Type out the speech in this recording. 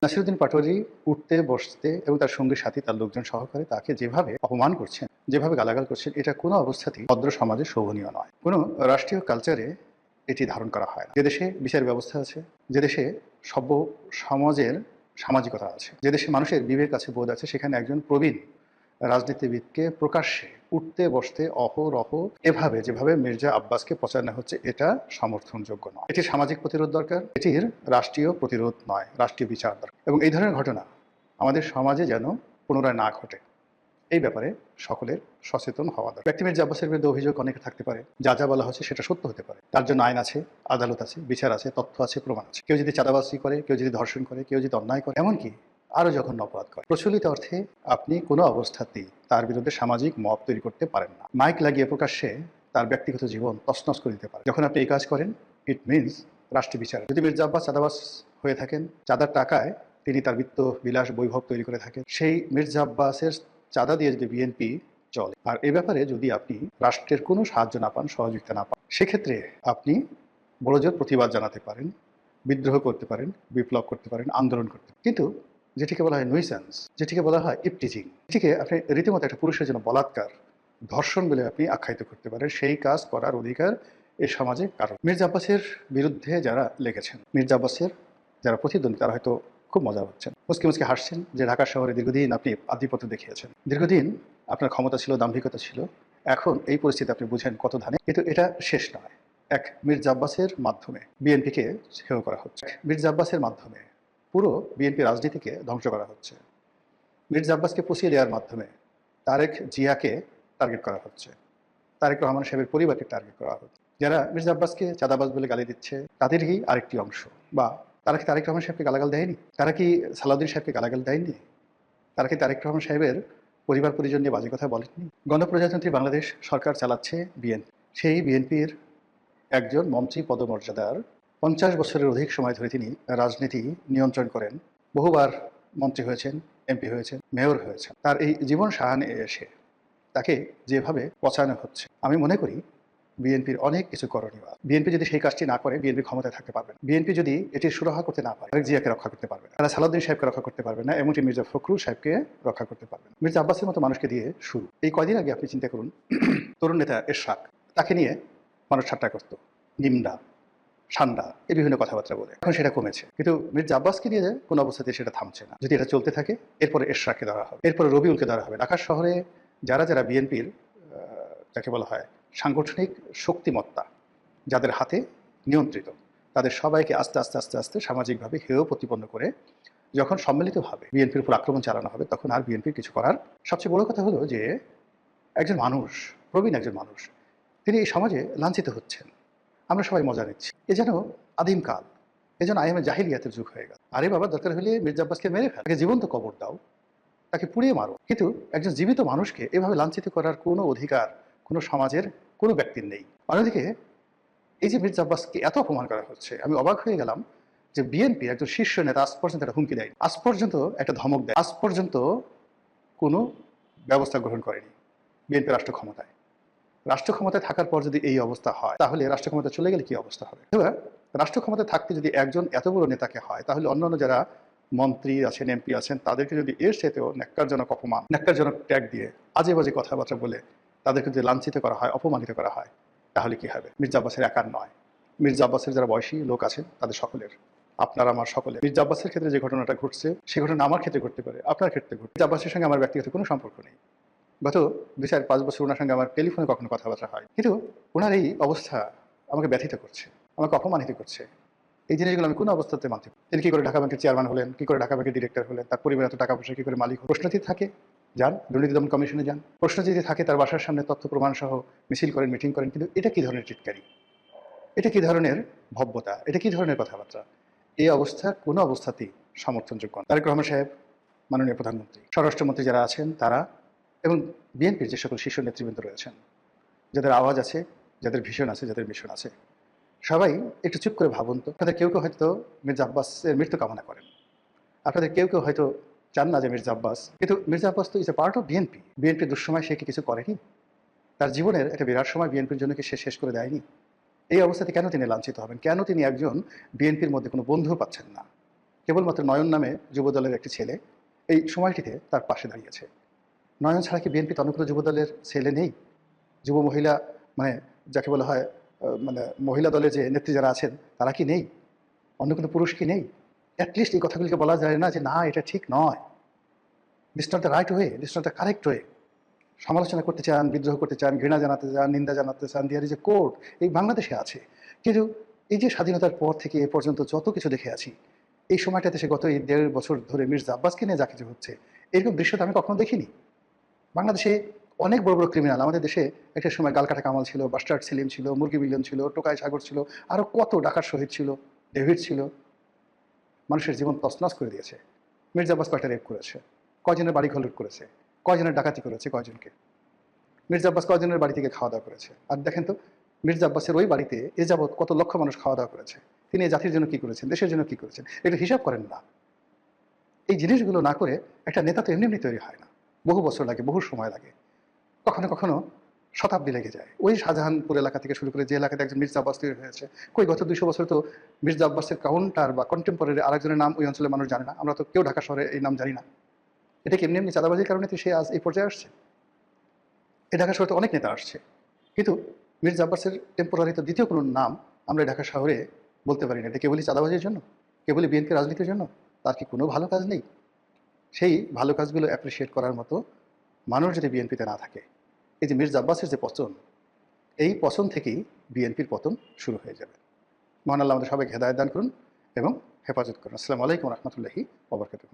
নাসিরুদ্দিন পাটোয়ারি উঠতে বসতে এবং তার সঙ্গী সাথী তার লোকজন সহকারে তাকে যেভাবে অপমান করছেন, যেভাবে গালাগাল করছেন, এটা কোনো অবস্থাতেই ভদ্র সমাজে শোভনীয় নয়। কোনো রাষ্ট্রীয় কালচারে এটি ধারণ করা হয় না। যে দেশে বিচার ব্যবস্থা আছে, যে দেশে সভ্য সমাজের সামাজিকতা আছে, যে দেশে মানুষের বিবেক আছে, বোধ আছে, সেখানে একজন প্রবীণ রাজনীতিবিদকে প্রকাশ্যে উঠতে বসতে অহরহ এভাবে যেভাবে মির্জা আব্বাসকে পচানো হচ্ছে, এটা সমর্থনযোগ্য নয়। এটির সামাজিক প্রতিরোধ দরকার, এটির রাষ্ট্রীয় প্রতিরোধ নয়, রাষ্ট্রীয় বিচার দরকার। এবং এই ধরনের ঘটনা আমাদের সমাজে যেন পুনরায় না ঘটে, এই ব্যাপারে সকলের সচেতন হওয়া দরকার। ব্যক্তি মির্জা আব্বাসের বিরুদ্ধে অভিযোগ অনেকে থাকতে পারে, যা যা বলা হচ্ছে সেটা সত্য হতে পারে, তার জন্য আইন আছে, আদালত আছে, বিচার আছে, তথ্য আছে, প্রমাণ আছে। কেউ যদি চাঁদাবাজি করে, কেউ যদি ধর্ষণ করে, কেউ যদি অন্যায় করে, এমনকি আরও জঘন্য অপরাধ করে, প্রচলিত অর্থে আপনি কোনো অবস্থাতেই তার বিরুদ্ধে সামাজিক মব তৈরি করতে পারেন না। মাইক লাগিয়ে প্রকাশ্যে তার ব্যক্তিগত জীবন তছনছ করে দিতে পারে। যখন আপনি এই কাজ করেন, ইট মিনস রাষ্ট্রীয় বিচার। যদি মির্জা আব্বাস চাঁদাবাজ হয়ে থাকেন, চাঁদার টাকায় তিনি তার বিত্ত বিলাস বৈভব তৈরি করে থাকেন, সেই মির্জা আব্বাসের চাঁদা দিয়ে যদি বিএনপি চলে, আর এ ব্যাপারে যদি আপনি রাষ্ট্রের কোনো সাহায্য না পান, সহযোগিতা না পান, সেক্ষেত্রে আপনি বড়জোর প্রতিবাদ জানাতে পারেন, বিদ্রোহ করতে পারেন, বিপ্লব করতে পারেন, আন্দোলন করতে পারেন। কিন্তু যেটিকে বলা হয় নুইসেন্স, যেটিকে বলা হয় ইপটিজিং, এটিকে আপনি রীতিমতো একটা পুরুষের জন্য বলাৎকার, ধর্ষণ বলে আপনি আখ্যায়িত করতে পারেন, সেই কাজ করার অধিকার এই সমাজে কারণ। মির্জা আব্বাসের বিরুদ্ধে যারা লেগেছেন, মির্জা আব্বাসের যারা প্রতিদ্বন্দ্বী, তারা হয়তো খুব মজা হচ্ছেন, মুসকে মুসকে হাসছেন যে ঢাকা শহরে দীর্ঘদিন আপনি আধিপত্য দেখিয়েছেন, দীর্ঘদিন আপনার ক্ষমতা ছিল, দাম্ভিকতা ছিল, এখন এই পরিস্থিতি আপনি বুঝেন কত ধানে। কিন্তু এটা শেষ নয়। এক মির্জা আব্বাসের মাধ্যমে বিএনপিকে হেয় করা হচ্ছে, মির্জা আব্বাসের মাধ্যমে পুরো বিএনপি রাজনীতিকে ধ্বংস করা হচ্ছে, মির্জা আব্বাসকে পুষিয়ে দেওয়ার মাধ্যমে তারেক জিয়াকে টার্গেট করা হচ্ছে, তারেক রহমান সাহেবের পরিবারকে টার্গেট করা হচ্ছে। যারা মির্জা আব্বাসকে চাঁদাবাজ বলে গালি দিচ্ছে, তাদেরই আরেকটি অংশ। বা তারা কি তারেক রহমান সাহেবকে গালাগাল দেয়নি? তারা কি সালাউদ্দিন সাহেবকে গালাগাল দেয়নি? তারা কি তারেক রহমান সাহেবের পরিবার পরিজন নিয়ে বাজে কথা বলেননি? গণপ্রজাতন্ত্রী বাংলাদেশ সরকার চালাচ্ছে বিএনপি। সেই বিএনপির একজন মন্ত্রী পদমর্যাদার 50 বছরের অধিক সময় ধরে তিনি রাজনীতি নিয়ন্ত্রণ করেন, বহুবার মন্ত্রী হয়েছেন, এমপি হয়েছেন, মেয়র হয়েছেন। তার এই জীবন সাহায্যে এসে তাকে যেভাবে পচানো হচ্ছে, আমি মনে করি বিএনপির অনেক কিছু করণীয় আছে। বিএনপি যদি সেই কাজটি না করে, বিএনপি ক্ষমতায় থাকতে পারবে না। বিএনপি যদি এটির সুরাহা করতে না পারে, তারেক জিয়াকে রক্ষা করতে পারবে না, তারা সালাউদ্দিন সাহেবকে রক্ষা করতে পারবে না, এমনকি মির্জা ফখরুল সাহেবকে রক্ষা করতে পারবে না। মির্জা আব্বাসের মতো মানুষকে দিয়ে শুরু। এই কয়দিন আগে আপনি চিন্তা করুন, তরুণ নেতা এরশাদ, তাকে নিয়ে মানুষ ঠাট্টা করত, নিন্দা, ঠান্ডা, এই বিভিন্ন কথাবার্তা বলে। এখন সেটা কমেছে, কিন্তু মির্জা আব্বাসকে দিয়ে কোনো অবস্থাতে সেটা থামছে না। যদি এটা চলতে থাকে, এরপরে এরশাদকে ধরা হবে, এরপরে রবিউলকে ধরা হবে। ঢাকা শহরে যারা যারা বিএনপির যাকে বলা হয় সাংগঠনিক শক্তিমত্তা, যাদের হাতে নিয়ন্ত্রিত, তাদের সবাইকে আস্তে আস্তে আস্তে আস্তে সামাজিকভাবে হেয় প্রতিপন্ন করে যখন সম্মিলিতভাবে বিএনপির উপর আক্রমণ চালানো হবে, তখন আর বিএনপির কিছু করার। সবচেয়ে বড় কথা হলো যে একজন মানুষ, প্রবীণ একজন মানুষ, তিনি এই সমাজে লাঞ্ছিত হচ্ছেন, আমরা সবাই মজা নিচ্ছি। এ যেন আদিমকাল, এ যেন আইএমএ জাহিলিয়াতের যুগ হয়ে গেল। আরে বাবা, দরকার হলে মির্জা আব্বাসকে মেরে ফেল, তাকে জীবন্ত কবর দাও, তাকে পুড়িয়ে মারো, কিন্তু একজন জীবিত মানুষকে এভাবে লাঞ্ছিত করার কোনো অধিকার কোনো সমাজের কোনো ব্যক্তির নেই। অন্যদিকে এই যে মির্জা আব্বাসকে এত অপমান করা হচ্ছে, আমি অবাক হয়ে গেলাম যে বিএনপি একজন শীর্ষ নেতা আজ পর্যন্ত একটা হুমকি দেয়নি, আজ পর্যন্ত একটা ধমক দেয়, আজ পর্যন্ত কোনো ব্যবস্থা গ্রহণ করেনি। বিএনপি রাষ্ট্র ক্ষমতায়, রাষ্ট্র ক্ষমতায় থাকার পর যদি এই অবস্থা হয়, তাহলে রাষ্ট্র ক্ষমতা চলে গেলে কি অবস্থা হবে? এবার রাষ্ট্র ক্ষমতায় থাকতে যদি একজন এত বড় নেতাকে হয়, তাহলে অন্যান্য যারা মন্ত্রী আছেন, এমপি আছেন, তাদেরকে যদি এর সাথেও ন্যাক্কারজনক অপমান, ন্যাক্কারজনক ট্যাগ দিয়ে আজে বাজে কথাবার্তা বলে তাদেরকে যদি লাঞ্ছিত করা হয়, অপমানিত করা হয়, তাহলে কি হবে? মির্জা আব্বাসের একার নয়, মির্জা আব্বাসের যারা বয়সী লোক আছেন তাদের সকলের, আপনার আমার সকলের। মির্জা আব্বাসের ক্ষেত্রে যে ঘটনাটা ঘটছে, সেই ঘটনা আমার ক্ষেত্রে ঘটতে পারে, আপনার ক্ষেত্রে ঘটতে। মির্জা আব্বাসের সঙ্গে আমার ব্যক্তিগত কোনো সম্পর্ক নেই, গত 2-4-5 বছর ওনার সঙ্গে আমার টেলিফোনে কখনো কথাবার্তা হয়, কিন্তু ওনার এই অবস্থা আমাকে ব্যথিত করছে, আমাকে অপমানিত করছে। এই জিনিসগুলো আমি কোনো অবস্থাতে মানতে পারি। তিনি কী করে ঢাকা ব্যাংকের চেয়ারম্যান হলেন, কী করে ঢাকা ব্যাংকের ডিরেক্টর হলেন, তার পরিবার এত টাকা পয়সা কী করে মালিক? প্রশ্ন যদি থাকে, যান দুর্নীতি দমন কমিশনে যান। প্রশ্ন যদি থাকে, তার বাসার সামনে তথ্য প্রমাণ সহ মিছিল করেন, মিটিং করেন। কিন্তু এটা কী ধরনের চিৎকারি, এটা কী ধরনের ভব্যতা, এটা কী ধরনের কথাবার্তা? এই অবস্থা কোনো অবস্থাতেই সমর্থনযোগ্য না। তারেক রহমান সাহেব, মাননীয় প্রধানমন্ত্রী, স্বরাষ্ট্রমন্ত্রী যারা আছেন তারা, এবং বিএনপির যে সকল শীর্ষ নেতৃবৃন্দ রয়েছেন, যাদের আওয়াজ আছে, যাদের ভিশন আছে, যাদের মিশন আছে, সবাই একটু চুপ করে ভাবুন তো। আপনাদের কেউ কেউ হয়তো মির্জা আব্বাসের মৃত্যু কামনা করেন, আপনাদের কেউ কেউ হয়তো চান না যে মির্জা আব্বাস, কিন্তু মির্জা আব্বাস তো is a part of BNP. বিএনপির দুঃসময় সে কি কিছু করেনি? তার জীবনের একটা বিরাট সময় বিএনপির জন্য কি সে শেষ করে দেয়নি? এই অবস্থাতে কেন তিনি লাঞ্ছিত হবেন? কেন তিনি একজন বিএনপির মধ্যে কোনো বন্ধু পাচ্ছেন না? কেবলমাত্র নয়ন নামে যুবদলের একটি ছেলে এই সময়টিতে তার পাশে দাঁড়িয়েছে। নয়ন ছাড়া কি বিএনপিতে অন্য কোনো যুবদলের ছেলে নেই? যুব মহিলা মানে যাকে বলা হয় মানে মহিলা দলে যে নেত্রী যারা আছেন তারা কি নেই? অন্য কোনো পুরুষ কি নেই? অ্যাটলিস্ট এই কথাগুলিকে বলা যায় না যে না এটা ঠিক নয়, this not the right way, this not the correct way. সমালোচনা করতে চান, বিদ্রোহ করতে চান, ঘৃণা জানাতে চান, নিন্দা জানাতে চান, দেয়ার ইজ এ কোর্ট, এই বাংলাদেশে আছে। কিন্তু এই যে স্বাধীনতার পর থেকে এ পর্যন্ত যত কিছু দেখে আছি, এই সময়টাতে সে গত এই ১.৫ বছর ধরে মির্জা আব্বাসকে নিয়ে যা কিছু হচ্ছে, এরকম দৃশ্য তো আমি কখনো দেখিনি। বাংলাদেশে অনেক বড় বড় ক্রিমিনাল, আমাদের দেশে একটা সময় গালকাটা কামাল ছিল, বাস্টার্ড সেলিম ছিল, মুরগি মিলন ছিল, টোকাই সাগর ছিল, আরও কত ডাকাত শহীদ ছিল, ডেভিড ছিল, মানুষের জীবন তছনছ করে দিয়েছে। মির্জা আব্বাস কয়টা রেপ করেছে, কয়জনের বাড়ি ঘর লুট করেছে, কয়জনের ডাকাতি করেছে, কয়জনকে। মির্জা আব্বাস কয়জনের বাড়ি থেকে খাওয়া দাওয়া করেছে। আর দেখেন তো মির্জা আব্বাসের ওই বাড়িতে এ যাবৎ কত লক্ষ মানুষ খাওয়া দাওয়া করেছে, তিনি এই জাতির জন্য কী করেছেন, দেশের জন্য কী করেছেন, এটা হিসাব করেন না। এই জিনিসগুলো না করে একটা নেতা তো এমনি এমনি তৈরি হয় না, বহু বছর লাগে, বহু সময় লাগে, কখনো কখনো শতাব্দী লেগে যায়। ওই শাহজাহানপুর এলাকা থেকে শুরু করে যে এলাকাতে একজন মির্জা আব্বাস তৈরি হয়েছে, কই গত ২০০ বছর তো মির্জা আব্বাসের কাউন্টার বা কন্টেম্পোরারি আরেকজনের নাম ওই অঞ্চলের মানুষ জানে না, আমরা তো কেউ ঢাকা শহরে এই নাম জানি না। এটা কি এমনি এমনি চাঁদাবাজির কারণে তো সে আজ এই পর্যায়ে আসছে? এই ঢাকা শহরে তো অনেক নেতা আসছে, কিন্তু মির্জা আব্বাসের টেম্পোরারি তো দ্বিতীয় কোনো নাম আমরা ঢাকা শহরে বলতে পারি না। এটা কেবলই চাঁদাবাজির জন্য, কেবলই বিএনপি রাজনীতির জন্য? তার কি কোনো ভালো কাজ নেই? সেই ভালো কাজগুলো অ্যাপ্রিসিয়েট করার মতো মানুষ যদি বিএনপিতে না থাকে, এই যে মির্জা আব্বাসের যে পতন, এই পতন থেকেই বিএনপির পতন শুরু হয়ে যাবে। মহান আল্লাহ আমাদের সবাইকে হেদায়েত দান করুন এবং হেফাজত করুন। আসসালামু আলাইকুম রহমতুল্লাহি ওয়া বারাকাতুহু।